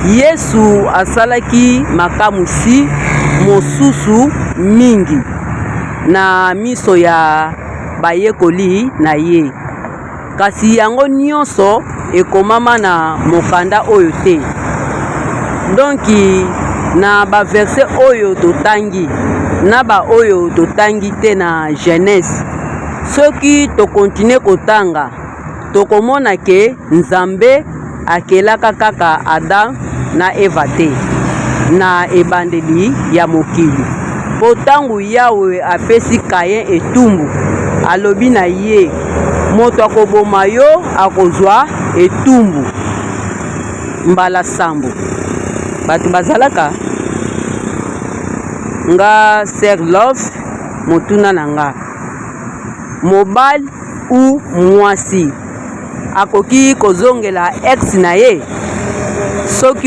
Yesu asalaki makamusi mosusu mingi na miso ya bayekoli na ye, kasi yango nyonso ekomama na mokanda oyo te. Donki na ba verset oyo totangi na ba oyo totangi te na Genèse, soki to continue kotanga tokomona ke Nzambe akelaka kaka Adam na Eva te na ebandeli ya mokili. Potangu Yawe apesi Kayen etumbu, alobi na ye, moto akoboma yo akozwa etumbu mbala sambo. Batu bazalaka nga Sir Love motuna na nga, mobali ou mwasi akoki kozongela ex na ye soki